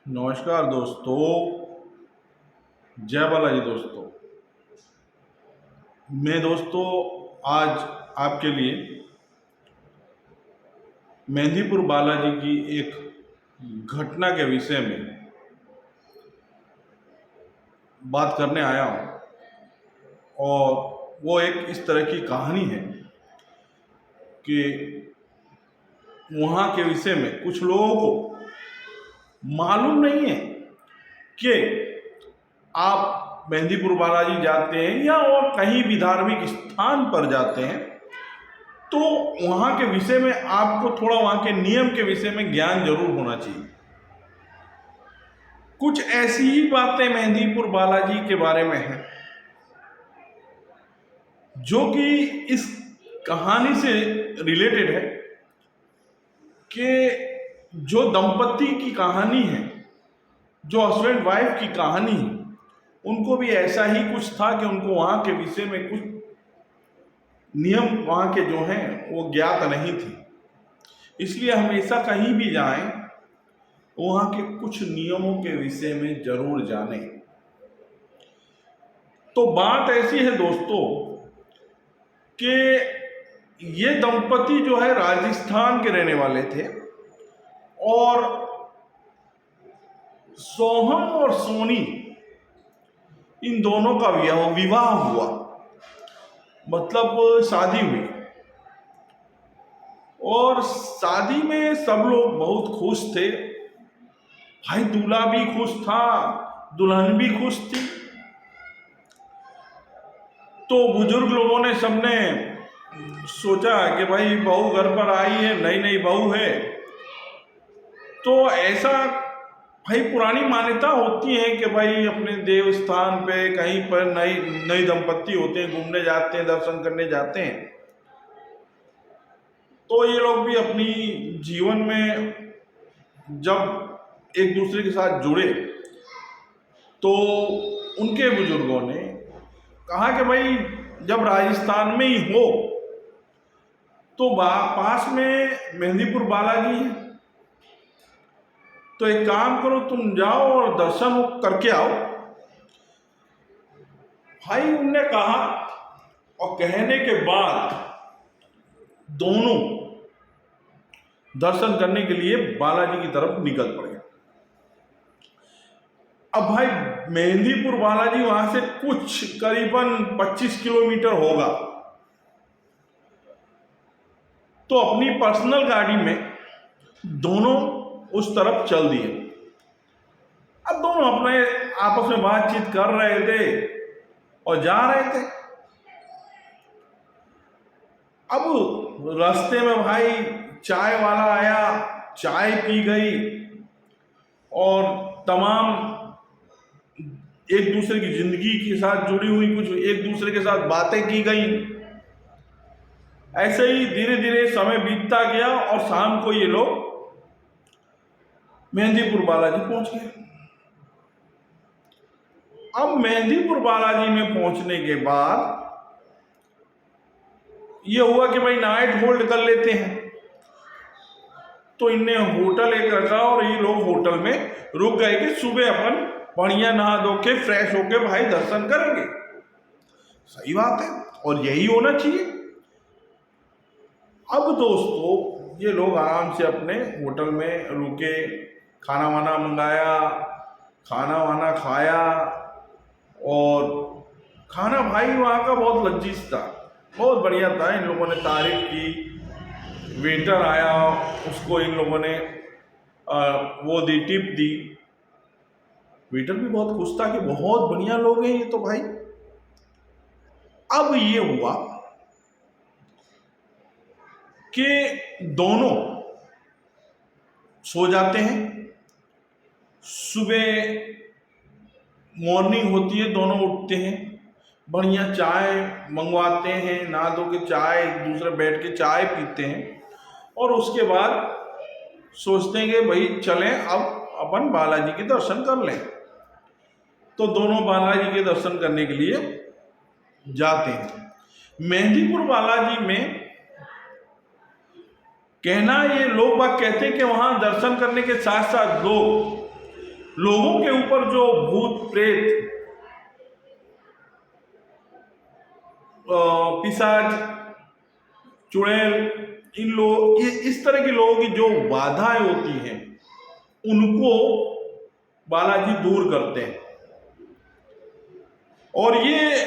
नमस्कार दोस्तों। जय बालाजी दोस्तों। मैं दोस्तों आज आपके लिए मेहंदीपुर बालाजी की एक घटना के विषय में बात करने आया हूँ। और वो एक इस तरह की कहानी है कि वहाँ के विषय में कुछ लोगों को मालूम नहीं है कि आप मेहंदीपुर बालाजी जाते हैं या और कहीं भी धार्मिक स्थान पर जाते हैं तो वहाँ के विषय में आपको थोड़ा वहाँ के नियम के विषय में ज्ञान जरूर होना चाहिए। कुछ ऐसी ही बातें मेहंदीपुर बालाजी के बारे में हैं जो कि इस कहानी से रिलेटेड है कि जो दंपति की कहानी है, जो हस्बैंड वाइफ की कहानी है, उनको भी ऐसा ही कुछ था कि उनको वहाँ के विषय में कुछ नियम वहाँ के जो हैं वो ज्ञात नहीं थे। इसलिए हमेशा कहीं भी जाएं वहाँ के कुछ नियमों के विषय में जरूर जानें। तो बात ऐसी है दोस्तों कि ये दंपति जो है राजस्थान के रहने वाले थे और सोहम और सोनी इन दोनों का विवाह हुआ, मतलब शादी हुई। और शादी में सब लोग बहुत खुश थे। भाई दूल्हा भी खुश था, दुल्हन भी खुश थी। तो बुजुर्ग लोगों ने सबने सोचा कि भाई बहू घर पर आई है, नई नई बहू है, तो ऐसा भाई पुरानी मान्यता होती है कि भाई अपने देव स्थान पे कहीं पर नई नई दंपत्ति होते हैं, घूमने जाते हैं, दर्शन करने जाते हैं। तो ये लोग भी अपनी जीवन में जब एक दूसरे के साथ जुड़े तो उनके बुजुर्गों ने कहा कि भाई जब राजस्थान में ही हो तो पास में मेहंदीपुर बालाजी है, तो एक काम करो, तुम जाओ और दर्शन करके आओ। भाई उनने कहा और कहने के बाद दोनों दर्शन करने के लिए बालाजी की तरफ निकल पड़े। अब भाई मेहंदीपुर बालाजी वहां से कुछ करीबन 25 किलोमीटर होगा। तो अपनी पर्सनल गाड़ी में दोनों उस तरफ चल दिए। अब दोनों अपने आपस में बातचीत कर रहे थे और जा रहे थे। अब रास्ते में भाई चाय वाला आया, चाय पी गई और तमाम एक दूसरे की जिंदगी के साथ जुड़ी हुई कुछ एक दूसरे के साथ बातें की गई। ऐसे ही धीरे धीरे समय बीतता गया और शाम को ये लोग मेहंदीपुर बालाजी पहुंच गए। अब मेहंदीपुर बालाजी में पहुंचने के बाद ये हुआ कि भाई नाइट होल्ड कर लेते हैं। तो इनने होटल एक रखा और ये लोग होटल में रुक गए कि सुबह अपन बढ़िया नहा धो के फ्रेश होके भाई दर्शन करेंगे। सही बात है और यही होना चाहिए। अब दोस्तों ये लोग आराम से अपने होटल में रुके, खाना वाना मंगाया, खाना वाना खाया और खाना भाई वहाँ का बहुत लजीज था, बहुत बढ़िया था। इन लोगों ने तारीफ की। वेटर आया, उसको इन लोगों ने वो दी, टिप दी। वेटर भी बहुत खुश था कि बहुत बढ़िया लोग हैं ये तो भाई। अब ये हुआ कि दोनों सो जाते हैं। सुबह मॉर्निंग होती है, दोनों उठते हैं, बढ़िया चाय मंगवाते हैं, नहा धो के चाय एक दूसरे बैठ के चाय पीते हैं और उसके बाद सोचते हैं कि भाई चलें अब अपन बालाजी के दर्शन कर लें। तो दोनों बालाजी के दर्शन करने के लिए जाते हैं। मेहंदीपुर बालाजी में कहना ये लोग बाग कहते हैं कि वहां दर्शन करने के साथ साथ लोग लोगों के ऊपर जो भूत प्रेत, पिशाच, चुड़ैल, इन लोग, इस तरह के लोगों की जो बाधाएं होती हैं उनको बालाजी दूर करते हैं। और ये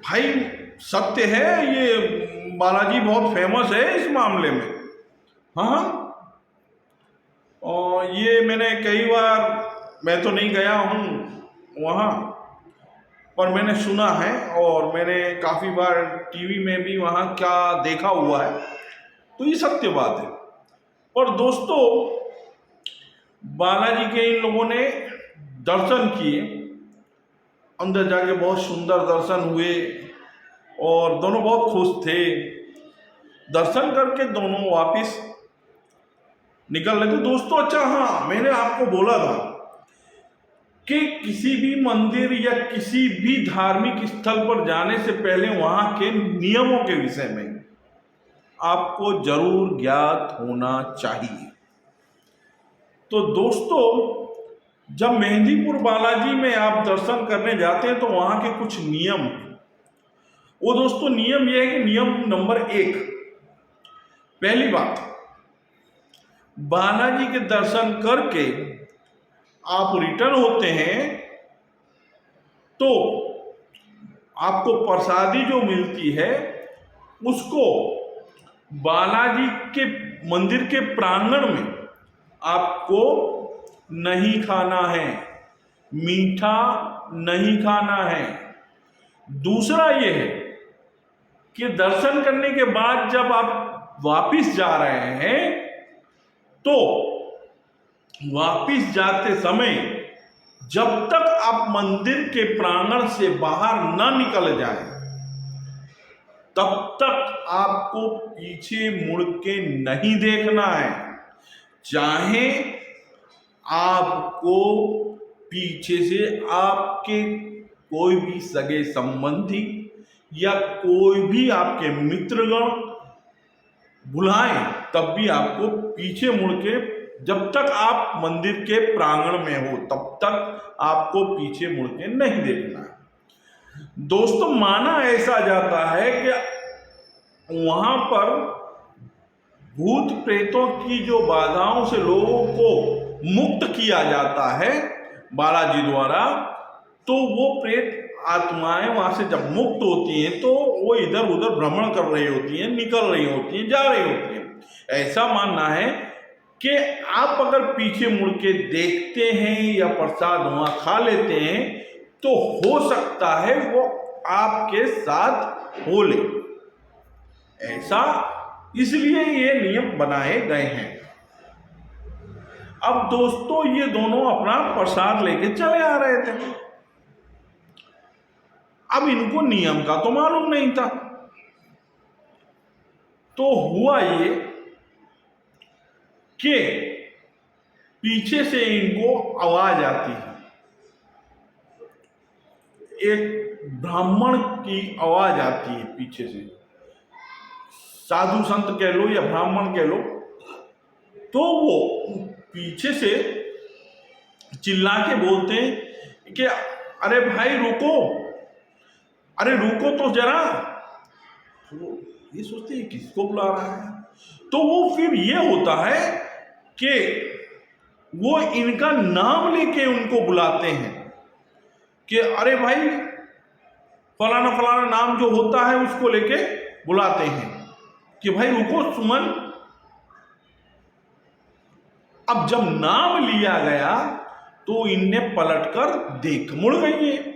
भाई सत्य है, ये बालाजी बहुत फेमस है इस मामले में। हाँ, और ये मैंने कई बार, मैं तो नहीं गया हूँ वहाँ, पर मैंने सुना है और मैंने काफ़ी बार टीवी में भी वहाँ क्या देखा हुआ है, तो ये सत्य बात है। और दोस्तों, बालाजी के इन लोगों ने दर्शन किए, अंदर जाके बहुत सुंदर दर्शन हुए और दोनों बहुत खुश थे। दर्शन करके दोनों वापस निकल रहे थे दोस्तों। अच्छा हाँ, मैंने आपको बोला था कि किसी भी मंदिर या किसी भी धार्मिक स्थल पर जाने से पहले वहां के नियमों के विषय में आपको जरूर ज्ञात होना चाहिए। तो दोस्तों, जब मेहंदीपुर बालाजी में आप दर्शन करने जाते हैं तो वहां के कुछ नियम हैं। वो दोस्तों नियम यह है कि नियम नंबर 1, पहली बात, बालाजी के दर्शन करके आप रिटर्न होते हैं तो आपको प्रसादी जो मिलती है उसको बालाजी के मंदिर के प्रांगण में आपको नहीं खाना है, मीठा नहीं खाना है। दूसरा यह है कि दर्शन करने के बाद जब आप वापिस जा रहे हैं तो वापिस जाते समय जब तक आप मंदिर के प्रांगण से बाहर न निकल जाएं, तब तक आपको पीछे मुड़ के नहीं देखना है। चाहे आपको पीछे से आपके कोई भी सगे संबंधी या कोई भी आपके मित्रगण बुलाएं, तब भी आपको पीछे मुड़ के, जब तक आप मंदिर के प्रांगण में हो तब तक आपको पीछे मुड़ के नहीं देखना है। दोस्तों, माना ऐसा जाता है कि वहां पर भूत प्रेतों की जो बाधाओं से लोगों को मुक्त किया जाता है बालाजी द्वारा, तो वो प्रेत आत्माएं वहां से जब मुक्त होती हैं तो वो इधर उधर भ्रमण कर रही होती हैं, निकल रही होती हैं, जा रही होती हैं। ऐसा मानना है कि आप अगर पीछे मुड़ के देखते हैं या प्रसाद वहां खा लेते हैं तो हो सकता है वो आपके साथ हो ले। ऐसा इसलिए ये नियम बनाए गए हैं। अब दोस्तों, ये दोनों अपना प्रसाद लेके चले आ रहे थे। अब इनको नियम का तो मालूम नहीं था, तो हुआ ये कि पीछे से इनको आवाज आती है, एक ब्राह्मण की आवाज आती है पीछे से, साधु संत कह लो या ब्राह्मण कह लो। तो वो पीछे से चिल्ला के बोलते हैं कि अरे भाई रुको, अरे रुको तो जरा। तो ये सोचते हैं किसको बुला रहा है। तो वो फिर ये होता है कि वो इनका नाम लेके उनको बुलाते हैं कि अरे भाई फलाना फलाना नाम जो होता है उसको लेके बुलाते हैं कि भाई रुको सुमन। अब जब नाम लिया गया तो इनने पलटकर देख मुड़ गई है।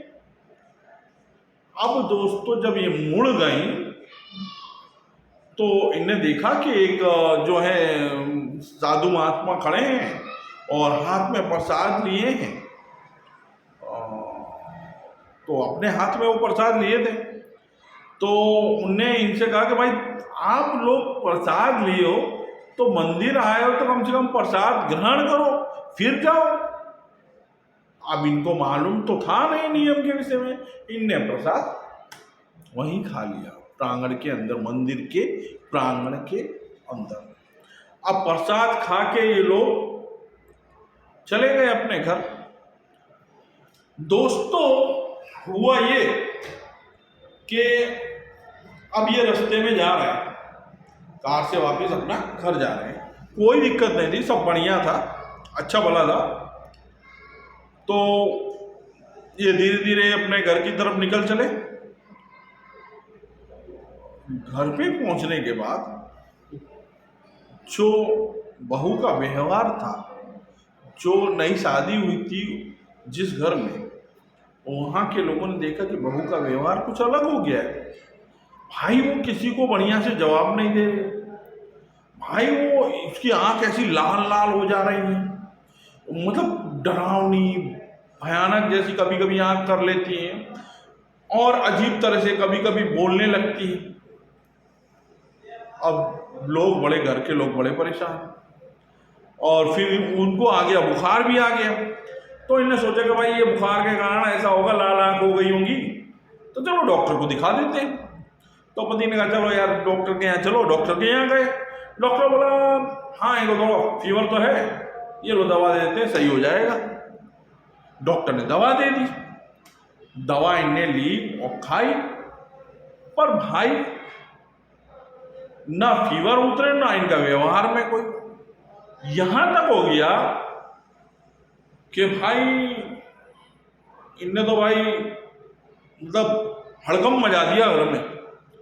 अब दोस्तों, जब ये मुड़ गई तो इनने देखा कि एक जो है साधु महात्मा खड़े हैं और हाथ में प्रसाद लिए हैं। तो अपने हाथ में वो प्रसाद लिए थे, तो उनने इनसे कहा कि भाई आप लोग प्रसाद लिए हो तो मंदिर आए हो तो कम से कम प्रसाद ग्रहण करो फिर जाओ। अब इनको मालूम तो था नहीं नियम के विषय में, इनने प्रसाद वहीं खा लिया प्रांगण के अंदर, मंदिर के प्रांगण के अंदर। अब प्रसाद खा के ये लोग चले गए अपने घर। दोस्तों, हुआ ये कि अब ये रास्ते में जा रहे हैं, कार से वापस अपना घर जा रहे हैं, कोई दिक्कत नहीं थी, सब बढ़िया था, अच्छा भला था। तो ये धीरे धीरे अपने घर की तरफ निकल चले। घर पे पहुंचने के बाद जो बहू का व्यवहार था, जो नई शादी हुई थी जिस घर में, वहाँ के लोगों ने देखा कि बहू का व्यवहार कुछ अलग हो गया है। भाई वो किसी को बढ़िया से जवाब नहीं दे रहे, भाई वो इसकी आंख ऐसी लाल लाल हो जा रही है, मतलब डरावनी भयानक जैसी कभी कभी आंख कर लेती हैं, और अजीब तरह से कभी कभी बोलने लगती है। अब लोग बड़े, घर के लोग बड़े परेशान, और फिर उनको आ गया बुखार भी आ गया। तो इन्होंने सोचा कि भाई ये बुखार के कारण ऐसा होगा, लाल आंख हो गई होंगी, तो चलो डॉक्टर को दिखा देते हैं। तो पति ने कहा चलो यार डॉक्टर के यहाँ चलो। डॉक्टर के यहाँ गए। डॉक्टर बोला हाँ इनको तो फीवर तो है, ये लो दवा दे देते हैं, सही हो जाएगा। डॉक्टर ने दवा दे दी, दवा इनने ली और खाई, पर भाई ना फीवर उतरे ना इनका व्यवहार में कोई। यहां तक हो गया कि भाई इनने तो भाई मतलब हड़कंप मचा दिया घर में।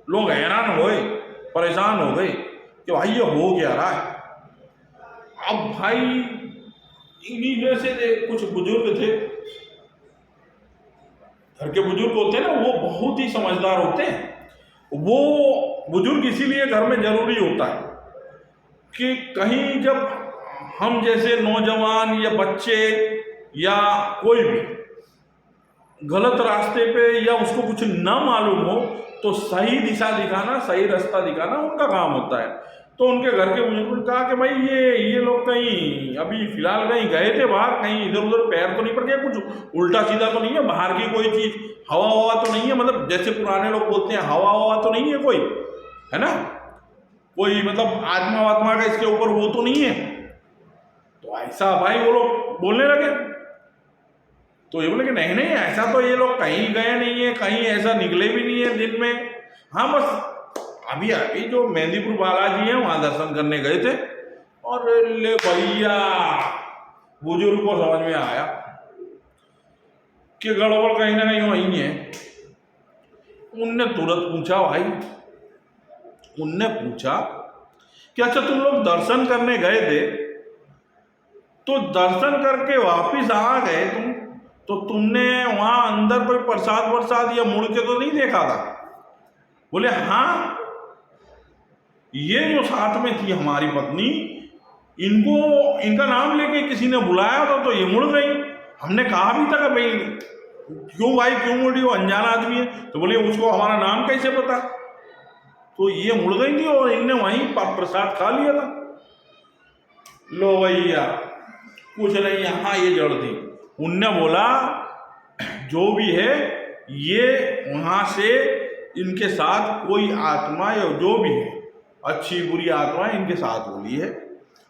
लोग हैरान हो गए, परेशान हो गए कि भाई ये हो क्या रहा है। अब भाई इन्हीं जैसे कुछ बुजुर्ग थे, घर के बुजुर्ग होते हैं ना, वो बहुत ही समझदार होते हैं। वो बुजुर्ग इसीलिए घर में जरूरी होता है कि कहीं जब हम जैसे नौजवान या बच्चे या कोई भी गलत रास्ते पे या उसको कुछ ना मालूम हो, तो सही दिशा दिखाना, सही रास्ता दिखाना उनका काम होता है। तो उनके घर के बुजुर्गों ने कहा कि भाई ये लोग कहीं अभी फिलहाल कहीं गए थे बाहर, कहीं इधर उधर पैर तो नहीं पड़ गया, कुछ उल्टा सीधा तो नहीं है, बाहर की कोई चीज हवा हवा तो नहीं है, मतलब जैसे पुराने लोग बोलते हैं हवा हवा तो नहीं है कोई, है ना, कोई मतलब आत्मा वात्मा का इसके ऊपर वो तो नहीं है। तो ऐसा भाई वो लोग बोलने लगे। तो ये बोले कि नहीं नहीं, ऐसा तो ये लोग कहीं गए नहीं है, कहीं ऐसा निकले भी नहीं है दिन में। हाँ बस अभी अभी जो मेहंदीपुर बालाजी है वहां दर्शन करने गए थे। और ले भैया बुजुर्ग को समझ में आया कि गड़बड़ कहीं ना कहीं वहीं है। उनने तुरंत पूछा, भाई उनने पूछा कि अच्छा तुम लोग दर्शन करने गए थे, तो दर्शन करके वापिस आ गए तुम, तो तुमने वहां अंदर कोई प्रसाद वरसाद या मुड़ के तो नहीं देखा था? बोले हाँ, ये जो साथ में थी हमारी पत्नी, इनको इनका नाम लेके किसी ने बुलाया था तो ये मुड़ गई। हमने कहा भी था कि भाई क्यों भाई क्यों मुड़ी, वो अनजान आदमी है। तो बोले उसको हमारा नाम कैसे पता? तो ये मुड़ गई थी और इनने वहीं प्रसाद खा लिया था। लो भैया कुछ नहीं, यहाँ ये जड़ थी। उनने बोला जो भी है ये वहां से इनके साथ कोई आत्मा या जो भी है, अच्छी बुरी आत्मा इनके साथ बोली है,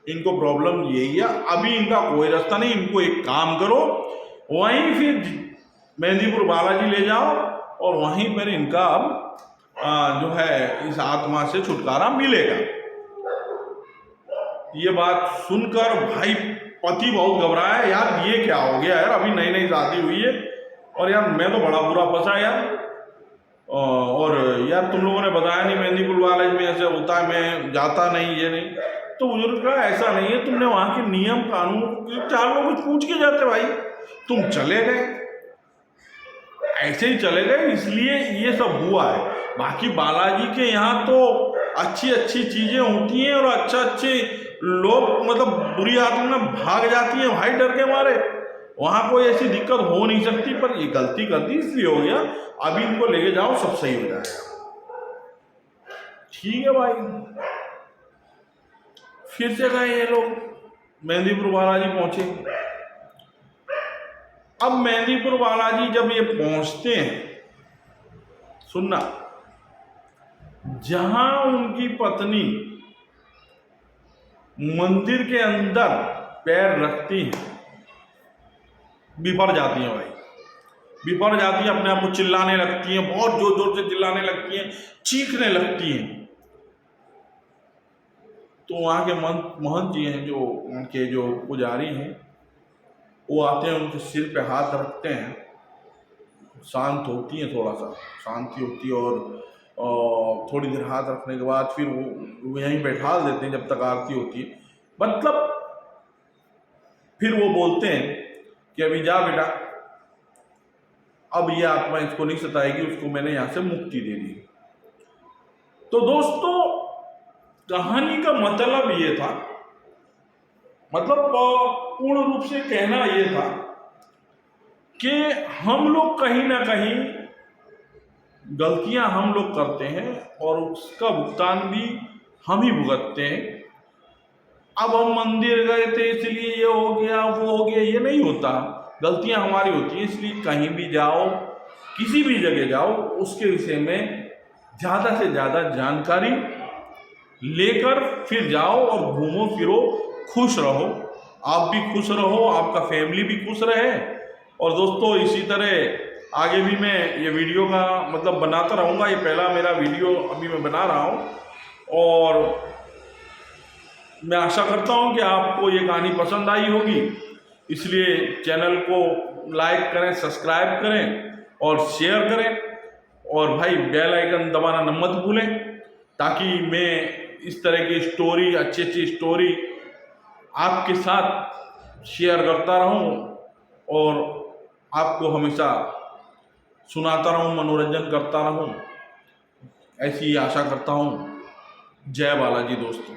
इनको प्रॉब्लम यही है, अभी इनका कोई रास्ता नहीं। इनको एक काम करो, वहीं फिर मेहंदीपुर बालाजी ले जाओ और वहीं पर इनका अब जो है इस आत्मा से छुटकारा मिलेगा। ये बात सुनकर भाई पति बहुत घबराया, यार ये क्या हो गया यार, अभी नई नई शादी हुई है और यार मैं तो बड़ा बुरा फंसा यार, और यार तुम लोगों ने बताया नहीं मेहंदीपुर बालाजी में ऐसे होता है, मैं जाता नहीं, ये नहीं। तो बुजुर्ग कहा ऐसा नहीं है, तुमने वहां के नियम कानून 4 लोग पूछ के जाते भाई, तुम चले गए, ऐसे ही चले गए, इसलिए ये सब हुआ है। बाकी बालाजी के यहाँ तो अच्छी अच्छी चीजें होती हैं और अच्छे लोग, मतलब बुरी आत्मा भाग जाती है भाई डर के मारे, वहां कोई ऐसी दिक्कत हो नहीं सकती। पर ये गलती कर दी इसलिए हो गया, अभी इनको लेके जाओ सब सही हो जाएगा। ठीक है भाई, फिर से गए ये लोग मेहंदीपुर बालाजी पहुंचे। अब मेहंदीपुर बालाजी जब ये पहुंचते हैं, सुनना, जहां उनकी पत्नी मंदिर के अंदर पैर रखती है बिफर जाती हैं भाई, बिफर जाती हैं, अपने आप को चिल्लाने लगती हैं, बहुत जोर जोर से चिल्लाने लगती हैं, चीखने लगती हैं। तो वहाँ के महंत जी हैं, जो उनके जो पुजारी हैं, वो आते हैं, उनके सिर पे हाथ रखते हैं, शांत होती हैं, थोड़ा सा शांति होती है, और थोड़ी देर हाथ रखने के बाद फिर वो यहीं बैठा देते हैं जब तक आरती होती है। मतलब फिर वो बोलते हैं कि अभी जा बेटा, अब ये आत्मा इसको नहीं सताएगी, उसको मैंने यहाँ से मुक्ति दे दी। तो दोस्तों, कहानी का मतलब ये था, मतलब पूर्ण रूप से कहना ये था कि हम लोग कहीं ना कहीं गलतियां हम लोग करते हैं और उसका भुगतान भी हम ही भुगतते हैं। अब हम मंदिर गए थे इसलिए ये हो गया वो हो गया, ये नहीं होता। गलतियां हमारी होती हैं, इसलिए कहीं भी जाओ, किसी भी जगह जाओ, उसके विषय में ज़्यादा से ज़्यादा जानकारी लेकर फिर जाओ और घूमो फिरो, खुश रहो, आप भी खुश रहो, आपका फैमिली भी खुश रहे। और दोस्तों, इसी तरह आगे भी मैं ये वीडियो का मतलब बनाता रहूँगा। ये पहला मेरा वीडियो अभी मैं बना रहा हूँ, और मैं आशा करता हूँ कि आपको ये कहानी पसंद आई होगी। इसलिए चैनल को लाइक करें, सब्सक्राइब करें और शेयर करें, और भाई बेल आइकन दबाना न मत भूलें, ताकि मैं इस तरह की स्टोरी, अच्छी अच्छी स्टोरी आपके साथ शेयर करता रहूं और आपको हमेशा सुनाता रहूं, मनोरंजन करता रहूं। ऐसी आशा करता हूं। जय बालाजी दोस्तों।